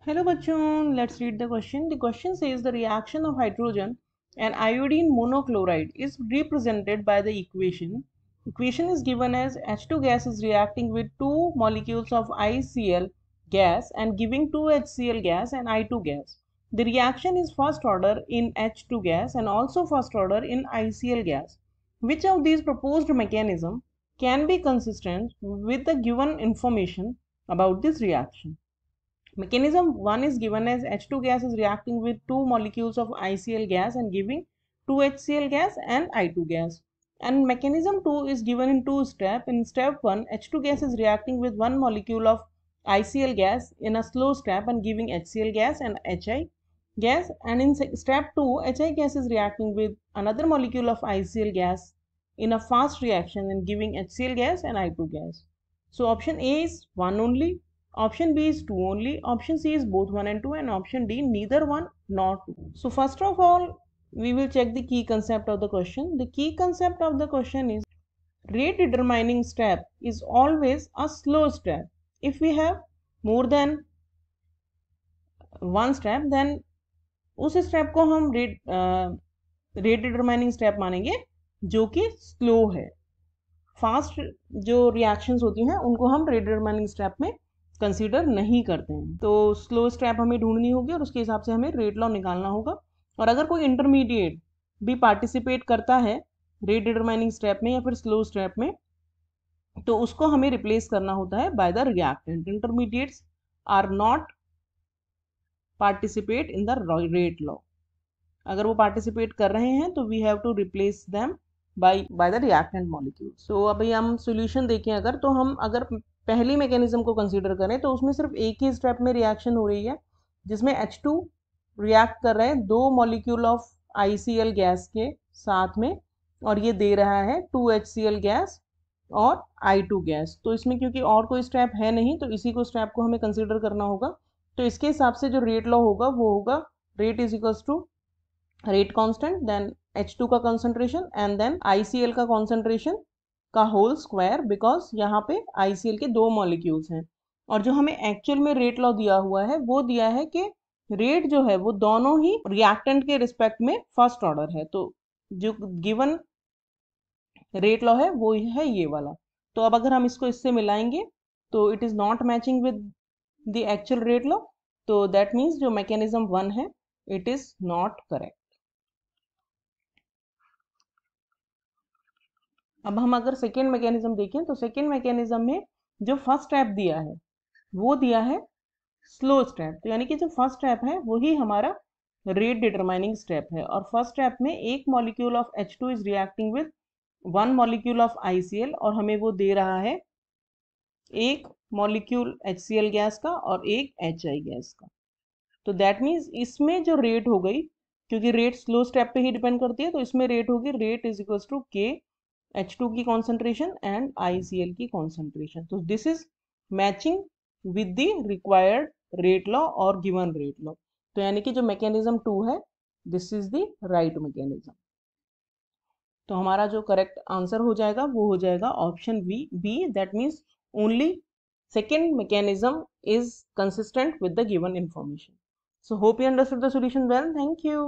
Hello bachon, let's read the question. The question says the reaction of hydrogen and iodine monochloride is represented by the equation. Equation is given as H2 gas is reacting with two molecules of ICl gas and giving 2HCl gas and I2 gas. The reaction is first order in H2 gas and also first order in ICl gas. Which of these proposed mechanism can be consistent with the given information about this reaction? Mechanism 1 is given as H2 gas is reacting with two molecules of ICl gas and giving 2HCl gas and I2 gas. And mechanism 2 is given in two steps. In step 1, H2 gas is reacting with one molecule of ICl gas in a slow step and giving HCl gas and HI gas. And in step 2, HI gas is reacting with another molecule of ICl gas in a fast reaction and giving HCl gas and I2 gas. So option A is 1 only. Option B is 2 only, option C is both 1 and 2, and option D neither 1 nor 2. So first of all, we will check the key concept of the question. The key concept of the question is rate determining step is always a slow step. If we have more than one step, then उस step को हम rate determining step मानेंगे जो कि slow है. Fast जो reactions होती हैं उनको हम रेट डिटरमाइनिंग स्टेप में कंसीडर नहीं करते हैं. तो स्लो स्टेप हमें ढूंढनी होगी और उसके हिसाब से हमें रेट लॉ निकालना होगा. और अगर कोई इंटरमीडिएट भी पार्टिसिपेट करता है रेट डिटरमाइनिंग स्टेप में या फिर स्लो स्टेप में, तो उसको हमें रिप्लेस करना होता है by the reactant. Intermediates are not participate in the rate law. अगर वो पार्टिसिपेट कर रहे हैं तो we have to replace them by the reactant molecule. So अभी हम सोल्यूशन देखें अगर, तो हम अगर पहली मैकेनिज्म को कंसीडर करें तो उसमें सिर्फ एक ही स्टेप में रिएक्शन हो रही है जिसमें H2 रिएक्ट कर रहे हैं दो मॉलिक्यूल ऑफ ICl गैस के साथ में और ये दे रहा है 2HCl गैस और I2 गैस. तो इसमें क्योंकि और कोई स्टेप है नहीं तो इसी को स्टेप को हमें कंसीडर करना होगा. तो इसके हिसाब से जो रेट लॉ होगा वो होगा rate is equals to rate constant then H2 का कंसंट्रेशन एंड देन ICl का कंसंट्रेशन का होल स्क्वायर, बिकॉज यहाँ पे ICl के दो मॉलिक्यूल्स हैं. और जो हमें एक्चुअल में रेट लॉ दिया हुआ है वो दिया है कि रेट जो है वो दोनों ही रिएक्टेंट के रिस्पेक्ट में फर्स्ट ऑर्डर है. तो जो गिवन रेट लॉ है वो है ये वाला. तो अब अगर हम इसको इससे मिलाएंगे तो it is not matching with the actual rate law. तो दैट मीन्स जो मैकेनिज्म 1 है इट इज नॉट करेक्ट. अब हम अगर सेकेंड मैकेनिज्म देखें तो सेकेंड मैकेनिज्म में जो फर्स्ट स्टेप दिया है वो दिया है स्लो स्टेप. तो यानी कि जो फर्स्ट स्टेप है वही हमारा रेट डिटरमाइनिंग स्टेप है. और फर्स्ट स्टेप में एक molecule of H2 is reacting with one molecule of ICl और हमें वो दे रहा है एक मॉलिक्यूल HCl गैस का और एक HI गैस का. तो दैट मीन्स इसमें जो रेट हो गई, क्योंकि रेट स्लो स्टेप पे ही डिपेंड करती है, तो इसमें रेट होगी rate is equal to K H2 की कॉन्सेंट्रेशन एंड ICl की कॉन्सेंट्रेशन. तो this is matching with the required rate law और गिवन रेट लॉ. तो यानी कि जो मैकेनिज्म 2 है this is the right mechanism. तो हमारा जो करेक्ट आंसर हो जाएगा वो हो जाएगा option B. That means only second mechanism is consistent with the given information. So hope you understood the solution well. Thank you.